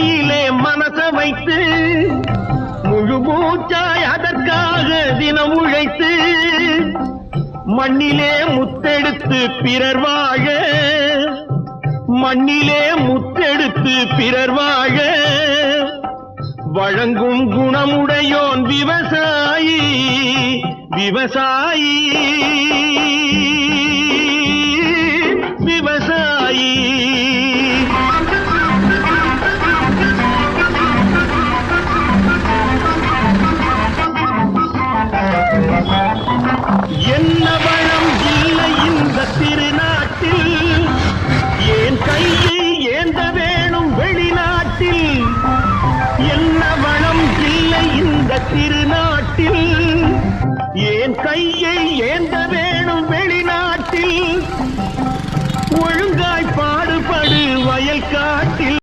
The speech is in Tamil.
பூமியிலே மனச வைத்து முழு மூச்சாய் அதற்காக தினம் உழைத்து மண்ணிலே முத்தெடுத்து பிறர் வாழ மண்ணிலே முத்தெடுத்து பிறர் வாழ வழங்கும் குணமுடையோன் விவசாயி விவசாயி